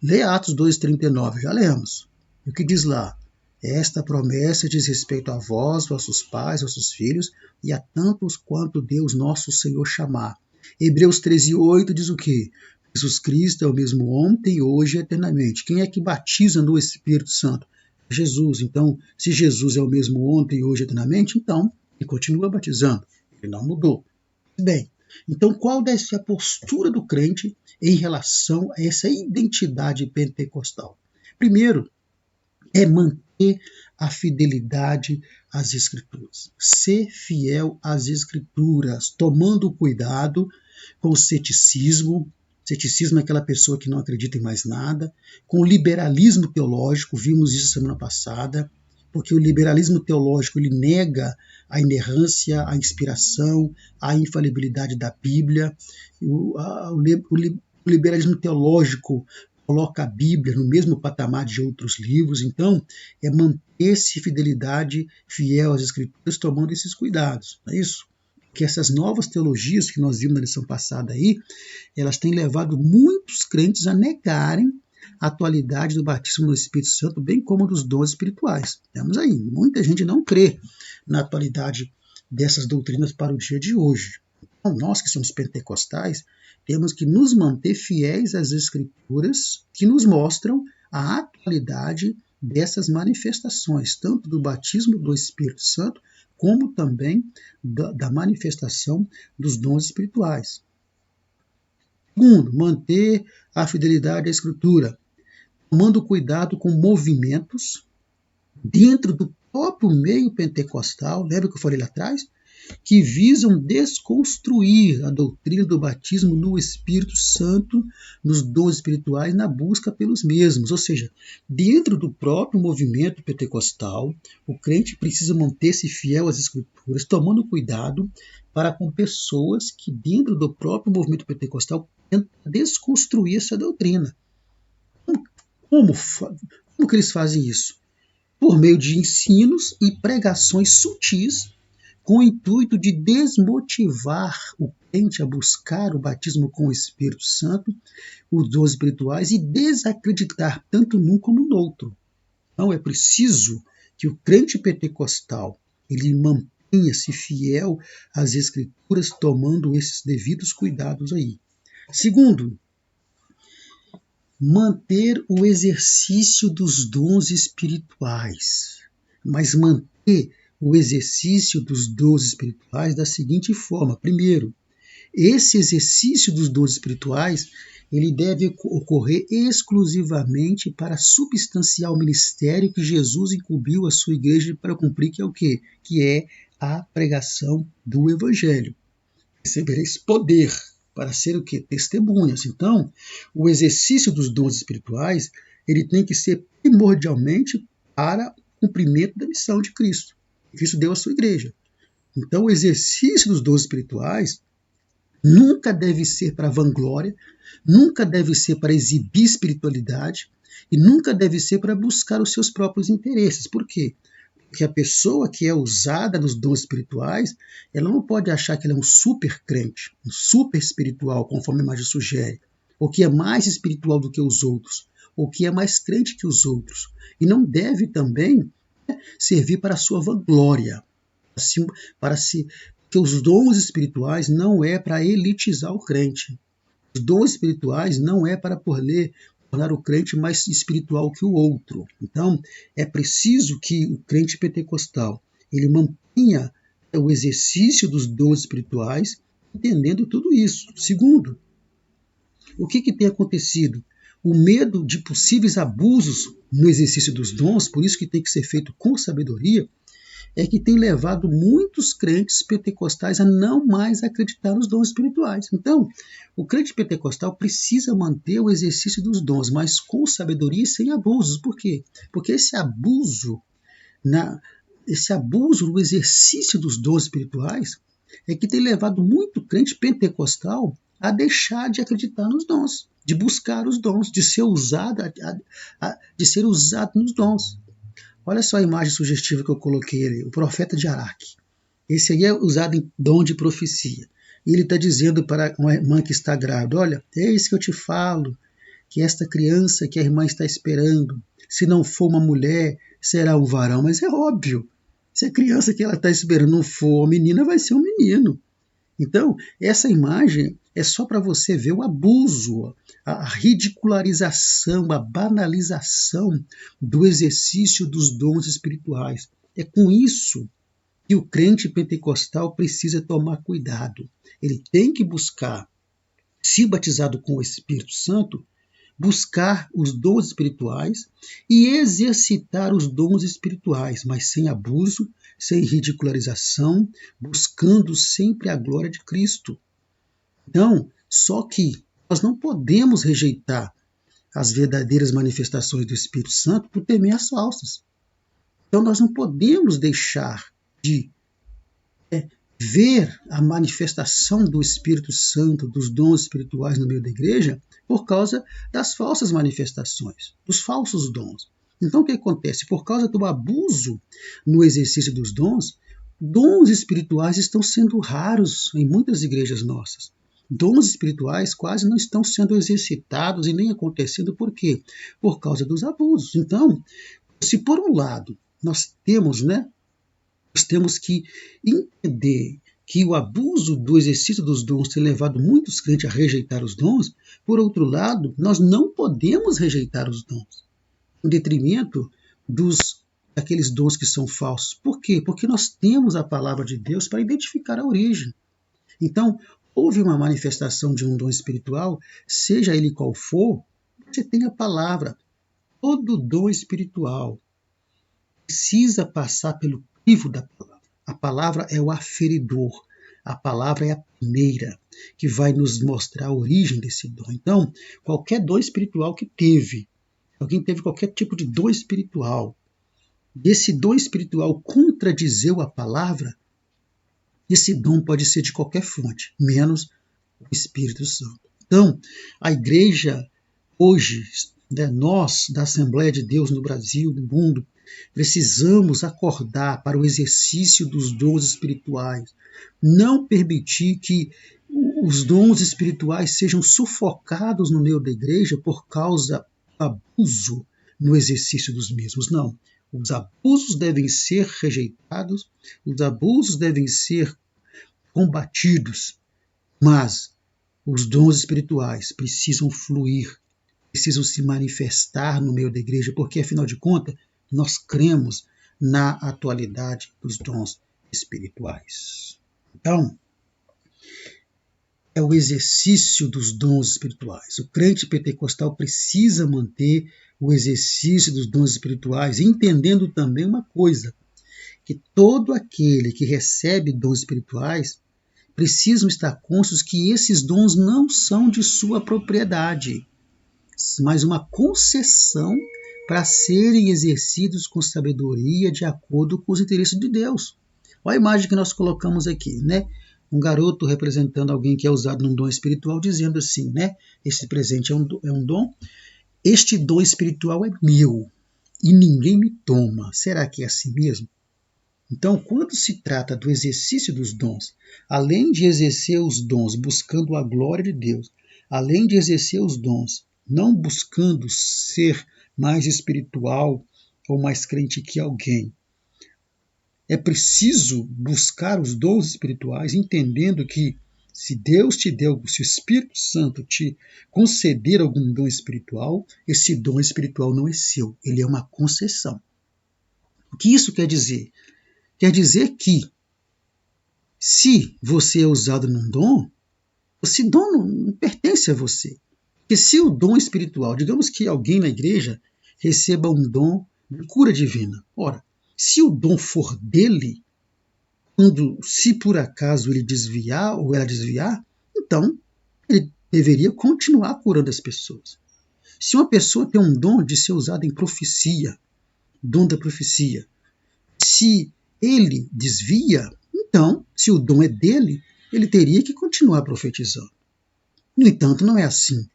lê Atos 2,39, já lemos. E o que diz lá? Esta promessa diz respeito a vós, vossos pais, vossos filhos, e a tantos quanto Deus nosso Senhor chamar. Hebreus 13,8 diz o quê? Jesus Cristo é o mesmo ontem, hoje e eternamente. Quem é que batiza no Espírito Santo? Jesus. Então, se Jesus é o mesmo ontem, hoje e eternamente, então ele continua batizando. Ele não mudou. Bem, Então, qual deve ser a postura do crente em relação a essa identidade pentecostal? Primeiro, é manter a fidelidade às Escrituras. Ser fiel às Escrituras, tomando cuidado com o ceticismo. Ceticismo é aquela pessoa que não acredita em mais nada. Com o liberalismo teológico, vimos isso semana passada, porque o liberalismo teológico ele nega a inerrância, a inspiração, a infalibilidade da Bíblia. O liberalismo teológico coloca a Bíblia no mesmo patamar de outros livros. Então, é manter-se fidelidade fiel às Escrituras, tomando esses cuidados. Não é isso? Que essas novas teologias que nós vimos na lição passada aí, elas têm levado muitos crentes a negarem a atualidade do batismo no Espírito Santo, bem como dos dons espirituais. Temos aí, muita gente não crê na atualidade dessas doutrinas para o dia de hoje. Então, nós que somos pentecostais, temos que nos manter fiéis às Escrituras que nos mostram a atualidade dessas manifestações, tanto do batismo do Espírito Santo, como também da manifestação dos dons espirituais. Segundo, manter a fidelidade à Escritura, tomando cuidado com movimentos dentro do próprio meio pentecostal, lembra que eu falei lá atrás? Que visam desconstruir a doutrina do batismo no Espírito Santo, nos dons espirituais, na busca pelos mesmos. Ou seja, dentro do próprio movimento pentecostal, o crente precisa manter-se fiel às Escrituras, tomando cuidado para com pessoas que, dentro do próprio movimento pentecostal, tentam desconstruir essa doutrina. Como que eles fazem isso? Por meio de ensinos e pregações sutis, com o intuito de desmotivar o crente a buscar o batismo com o Espírito Santo, os dons espirituais, e desacreditar tanto num como no outro. Então é preciso que o crente pentecostal ele mantenha-se fiel às Escrituras, tomando esses devidos cuidados aí. Segundo, manter o exercício dos dons espirituais, mas manter o exercício dos dons espirituais da seguinte forma. Primeiro, esse exercício dos dons espirituais ele deve ocorrer exclusivamente para substanciar o ministério que Jesus incumbiu a sua igreja para cumprir, que é o quê? Que é a pregação do Evangelho. Recebereis poder para ser o quê? Testemunhas. Então, o exercício dos dons espirituais ele tem que ser primordialmente para o cumprimento da missão de Cristo. Cristo deu à sua igreja. Então, o exercício dos dons espirituais nunca deve ser para vanglória, nunca deve ser para exibir espiritualidade e nunca deve ser para buscar os seus próprios interesses. Por quê? Porque a pessoa que é usada nos dons espirituais, ela não pode achar que ela é um super crente, um super espiritual, conforme a imagem sugere, ou que é mais espiritual do que os outros, ou que é mais crente que os outros. E não deve também servir para a sua vanglória, porque os dons espirituais não é para elitizar o crente. Os dons espirituais não é para tornar o crente mais espiritual que o outro. Então, é preciso que o crente pentecostal ele mantenha o exercício dos dons espirituais, entendendo tudo isso. Segundo, o que tem acontecido? O medo de possíveis abusos no exercício dos dons, por isso que tem que ser feito com sabedoria, é que tem levado muitos crentes pentecostais a não mais acreditar nos dons espirituais. Então, o crente pentecostal precisa manter o exercício dos dons, mas com sabedoria e sem abusos. Por quê? Porque esse abuso no exercício dos dons espirituais é que tem levado muito crente pentecostal a deixar de acreditar nos dons, de buscar os dons, de ser usado nos dons. Olha só a imagem sugestiva que eu coloquei ali, o profeta de Araque. Esse aí é usado em dom de profecia. E ele está dizendo para uma irmã que está grávida, olha, é isso que eu te falo, que esta criança que a irmã está esperando, se não for uma mulher, será um varão. Mas é óbvio, se a criança que ela está esperando não for uma menina, vai ser um menino. Então, essa imagem é só para você ver o abuso, a ridicularização, a banalização do exercício dos dons espirituais. É com isso que o crente pentecostal precisa tomar cuidado. Ele tem que buscar, se batizado com o Espírito Santo, buscar os dons espirituais e exercitar os dons espirituais, mas sem abuso, sem ridicularização, buscando sempre a glória de Cristo. Então, só que nós não podemos rejeitar as verdadeiras manifestações do Espírito Santo por temer as falsas. Então, nós não podemos deixar de ver a manifestação do Espírito Santo, dos dons espirituais no meio da igreja, por causa das falsas manifestações, dos falsos dons. Então, o que acontece? Por causa do abuso no exercício dos dons espirituais estão sendo raros em muitas igrejas nossas. Dons espirituais quase não estão sendo exercitados e nem acontecendo. Por quê? Por causa dos abusos. Então, se por um lado nós temos que entender que o abuso do exercício dos dons tem levado muitos crentes a rejeitar os dons, por outro lado, nós não podemos rejeitar os dons, em detrimento daqueles dons que são falsos. Por quê? Porque nós temos a palavra de Deus para identificar a origem. Então, houve uma manifestação de um dom espiritual, seja ele qual for, você tem a palavra. Todo dom espiritual precisa passar pelo crivo da palavra. A palavra é o aferidor. A palavra é a primeira que vai nos mostrar a origem desse dom. Então, qualquer dom espiritual que alguém teve qualquer tipo de dom espiritual, esse dom espiritual contradizeu a palavra, esse dom pode ser de qualquer fonte, menos o Espírito Santo. Então, a igreja hoje, nós da Assembleia de Deus no Brasil, no mundo, precisamos acordar para o exercício dos dons espirituais. Não permitir que os dons espirituais sejam sufocados no meio da igreja por causa do abuso no exercício dos mesmos. Não. Os abusos devem ser rejeitados, os abusos devem ser combatidos, mas os dons espirituais precisam fluir, precisam se manifestar no meio da igreja, porque, afinal de contas, nós cremos na atualidade dos dons espirituais. Então, é o exercício dos dons espirituais. O crente pentecostal precisa manter o exercício dos dons espirituais, entendendo também uma coisa, que todo aquele que recebe dons espirituais precisam estar conscientes que esses dons não são de sua propriedade, mas uma concessão para serem exercidos com sabedoria de acordo com os interesses de Deus. Olha a imagem que nós colocamos aqui, Um garoto representando alguém que é usado num dom espiritual, dizendo assim, Esse presente é um dom, este dom espiritual é meu e ninguém me toma. Será que é assim mesmo? Então, quando se trata do exercício dos dons, além de exercer os dons buscando a glória de Deus, além de exercer os dons não buscando ser mais espiritual ou mais crente que alguém, é preciso buscar os dons espirituais, entendendo que se Deus te deu, se o Espírito Santo te conceder algum dom espiritual, esse dom espiritual não é seu, ele é uma concessão. O que isso quer dizer? Quer dizer que, se você é usado num dom, esse dom não pertence a você. Porque se o dom espiritual, digamos que alguém na igreja receba um dom de cura divina. Ora, se o dom for dele, se por acaso ele desviar ou ela desviar, então ele deveria continuar curando as pessoas. Se uma pessoa tem um dom de ser usado em profecia, dom da profecia, se ele desvia, então, se o dom é dele, ele teria que continuar profetizando. No entanto, não é assim.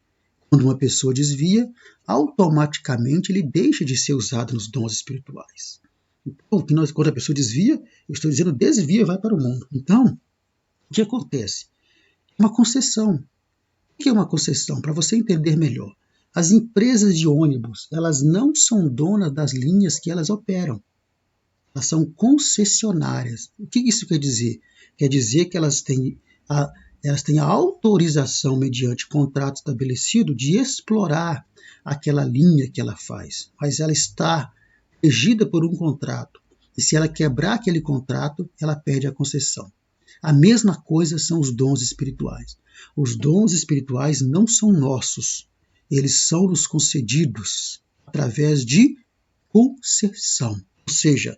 Quando uma pessoa desvia, automaticamente ele deixa de ser usado nos dons espirituais. Então, quando a pessoa desvia, eu estou dizendo desvia, vai para o mundo. Então, o que acontece? Uma concessão. O que é uma concessão? Para você entender melhor. As empresas de ônibus, elas não são donas das linhas que elas operam. Elas são concessionárias. O que isso quer dizer? Quer dizer que elas têm a autorização, mediante contrato estabelecido, de explorar aquela linha que ela faz. Mas ela está regida por um contrato. E se ela quebrar aquele contrato, ela perde a concessão. A mesma coisa são os dons espirituais. Os dons espirituais não são nossos. Eles são nos concedidos através de concessão. Ou seja,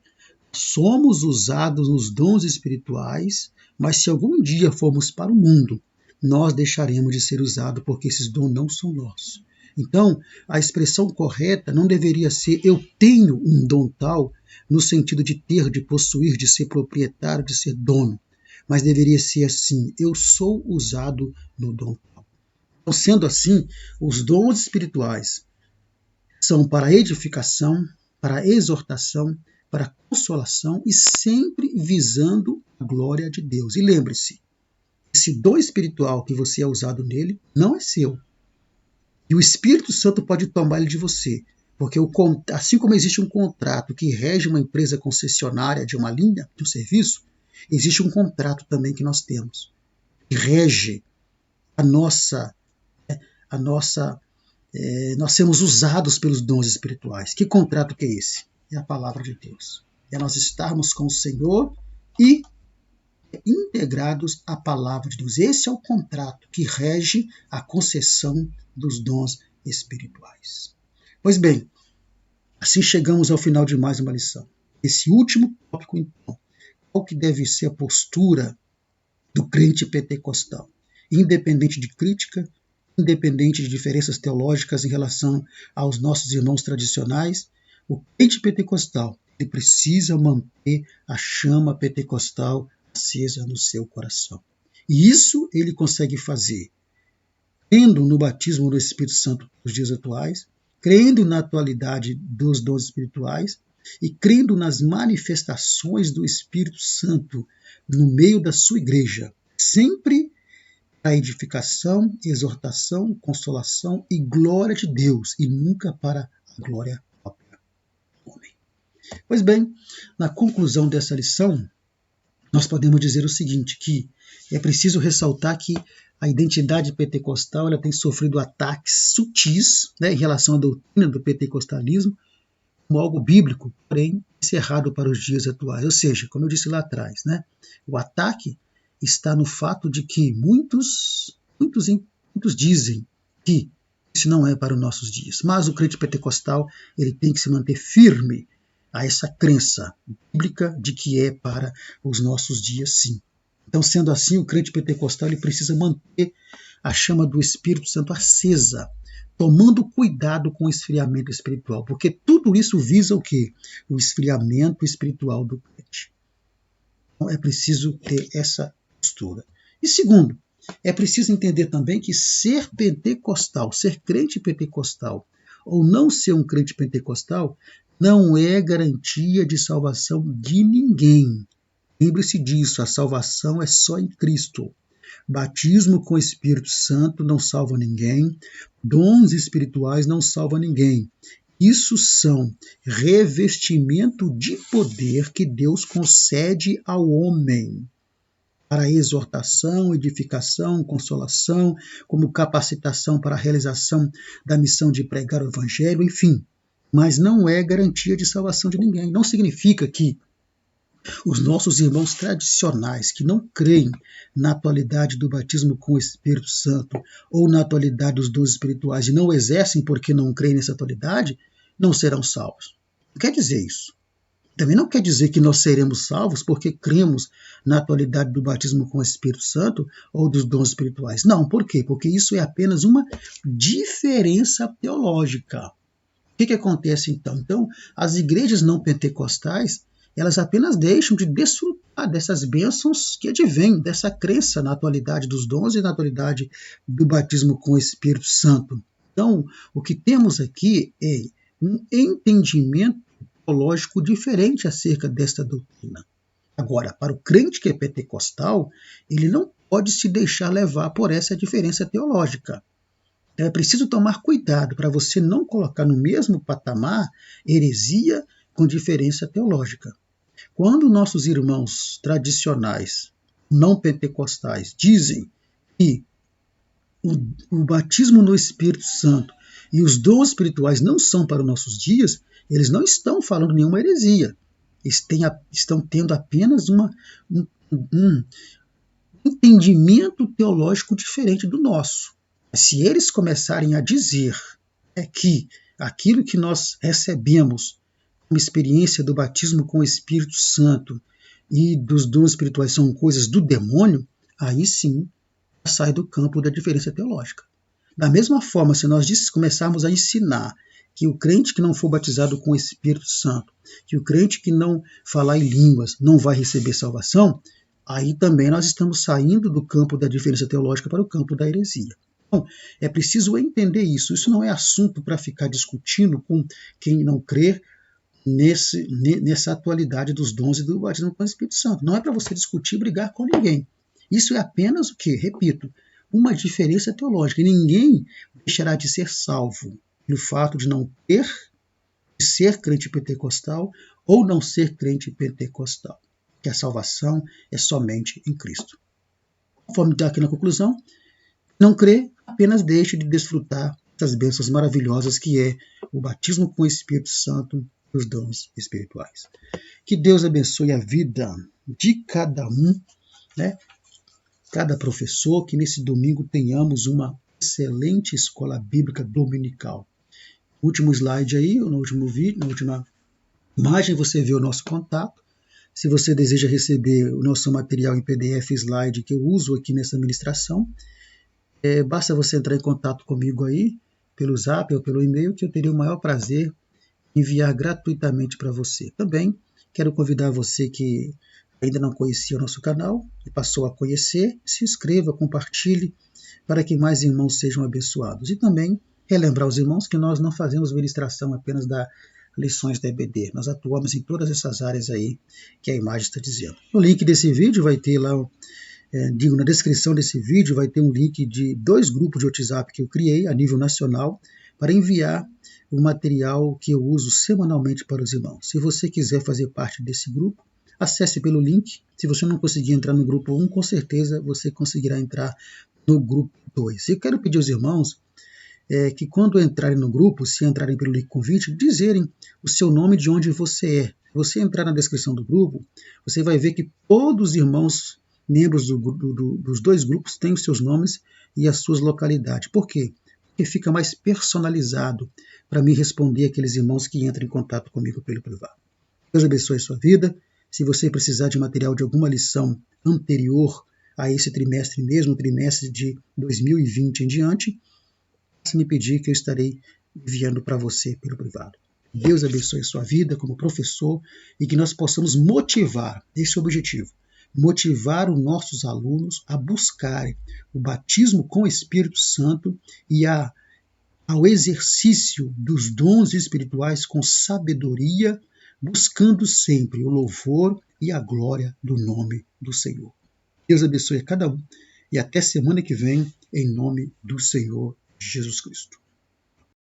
somos usados nos dons espirituais, mas se algum dia formos para o mundo, nós deixaremos de ser usados porque esses dons não são nossos. Então, a expressão correta não deveria ser eu tenho um dom tal, no sentido de ter, de possuir, de ser proprietário, de ser dono, mas deveria ser assim, eu sou usado no dom tal. Então, sendo assim, os dons espirituais são para edificação, para exortação, para consolação e sempre visando a glória de Deus. E lembre-se, esse dom espiritual que você é usado nele não é seu. E o Espírito Santo pode tomar ele de você. Porque assim como existe um contrato que rege uma empresa concessionária de uma linha, de um serviço, existe um contrato também que nós temos, que rege nós sermos usados pelos dons espirituais. Que contrato que é esse? É a palavra de Deus. É nós estarmos com o Senhor e integrados à palavra de Deus. Esse é o contrato que rege a concessão dos dons espirituais. Pois bem, assim chegamos ao final de mais uma lição. Esse último tópico, então, qual que deve ser a postura do crente pentecostal? Independente de crítica, independente de diferenças teológicas em relação aos nossos irmãos tradicionais, o crente pentecostal ele precisa manter a chama pentecostal acesa no seu coração. E isso ele consegue fazer crendo no batismo do Espírito Santo nos dias atuais, crendo na atualidade dos dons espirituais e crendo nas manifestações do Espírito Santo no meio da sua igreja, sempre para edificação, exortação, consolação e glória de Deus, e nunca para a glória própria do homem. Pois bem, na conclusão dessa lição, nós podemos dizer o seguinte, que é preciso ressaltar que a identidade pentecostal ela tem sofrido ataques sutis em relação à doutrina do pentecostalismo como algo bíblico, porém encerrado para os dias atuais. Ou seja, como eu disse lá atrás, o ataque está no fato de que muitos dizem que isso não é para os nossos dias. Mas o crente pentecostal ele tem que se manter firme a essa crença bíblica de que é para os nossos dias, sim. Então, sendo assim, o crente pentecostal ele precisa manter a chama do Espírito Santo acesa, tomando cuidado com o esfriamento espiritual, porque tudo isso visa o quê? O esfriamento espiritual do crente. Então, é preciso ter essa postura. E segundo, é preciso entender também que ser pentecostal, ser crente pentecostal, ou não ser um crente pentecostal, não é garantia de salvação de ninguém. Lembre-se disso, a salvação é só em Cristo. Batismo com o Espírito Santo não salva ninguém, dons espirituais não salvam ninguém. Isso são revestimento de poder que Deus concede ao homem para exortação, edificação, consolação, como capacitação para a realização da missão de pregar o Evangelho, enfim. Mas não é garantia de salvação de ninguém. Não significa que os nossos irmãos tradicionais que não creem na atualidade do batismo com o Espírito Santo ou na atualidade dos dons espirituais e não o exercem porque não creem nessa atualidade, não serão salvos. Não quer dizer isso. Também não quer dizer que nós seremos salvos porque cremos na atualidade do batismo com o Espírito Santo ou dos dons espirituais. Não, por quê? Porque isso é apenas uma diferença teológica. O que acontece então? Então, as igrejas não pentecostais elas apenas deixam de desfrutar dessas bênçãos que advêm dessa crença na atualidade dos dons e na atualidade do batismo com o Espírito Santo. Então, o que temos aqui é um entendimento teológico diferente acerca desta doutrina. Agora, para o crente que é pentecostal, ele não pode se deixar levar por essa diferença teológica. Então, é preciso tomar cuidado para você não colocar no mesmo patamar heresia com diferença teológica. Quando nossos irmãos tradicionais, não pentecostais, dizem que o batismo no Espírito Santo e os dons espirituais não são para os nossos dias, eles não estão falando nenhuma heresia. estão tendo apenas um entendimento teológico diferente do nosso. Se eles começarem a dizer que aquilo que nós recebemos como experiência do batismo com o Espírito Santo e dos dons espirituais são coisas do demônio, aí sim sai do campo da diferença teológica. Da mesma forma, se nós começarmos a ensinar que o crente que não for batizado com o Espírito Santo, que o crente que não falar em línguas não vai receber salvação, aí também nós estamos saindo do campo da diferença teológica para o campo da heresia. Então, é preciso entender isso. Isso não é assunto para ficar discutindo com quem não crê nessa atualidade dos dons e do batismo com o Espírito Santo. Não é para você discutir e brigar com ninguém. Isso é apenas o quê? Repito, uma diferença teológica. Ninguém deixará de ser salvo pelo fato de não ter, de ser crente pentecostal ou não ser crente pentecostal. Que a salvação é somente em Cristo. Conforme está aqui na conclusão, não crê, apenas deixe de desfrutar das bênçãos maravilhosas que é o batismo com o Espírito Santo e os dons espirituais. Que Deus abençoe a vida de cada um, né? Cada professor, que nesse domingo tenhamos uma excelente escola bíblica dominical. Último slide aí, no último vídeo, na última imagem, você vê o nosso contato. Se você deseja receber o nosso material em PDF slide que eu uso aqui nessa ministração, basta você entrar em contato comigo aí, pelo Zap ou pelo e-mail, que eu teria o maior prazer em enviar gratuitamente para você. Também quero convidar você que ainda não conhecia o nosso canal e passou a conhecer, se inscreva, compartilhe, para que mais irmãos sejam abençoados. E também relembrar aos irmãos que nós não fazemos ministração apenas das lições da EBD, nós atuamos em todas essas áreas aí que a imagem está dizendo. No link desse vídeo vai ter lá, na descrição desse vídeo vai ter um link de 2 grupos de WhatsApp que eu criei a nível nacional para enviar o material que eu uso semanalmente para os irmãos. Se você quiser fazer parte desse grupo, acesse pelo link. Se você não conseguir entrar no grupo 1, com certeza você conseguirá entrar no grupo 2. Eu quero pedir aos irmãos que quando entrarem no grupo, se entrarem pelo link convite, dizerem o seu nome, de onde você é. Se você entrar na descrição do grupo, você vai ver que todos os irmãos, membros dos 2 grupos, têm os seus nomes e as suas localidades. Por quê? Porque fica mais personalizado para me responder aqueles irmãos que entram em contato comigo pelo privado. Deus abençoe a sua vida. Se você precisar de material de alguma lição anterior a esse trimestre mesmo, trimestre de 2020 em diante, se me pedir que eu estarei enviando para você pelo privado. Deus abençoe a sua vida como professor e que nós possamos motivar esse objetivo, motivar os nossos alunos a buscarem o batismo com o Espírito Santo e ao exercício dos dons espirituais com sabedoria, buscando sempre o louvor e a glória do nome do Senhor. Deus abençoe a cada um e até semana que vem, em nome do Senhor Jesus Cristo.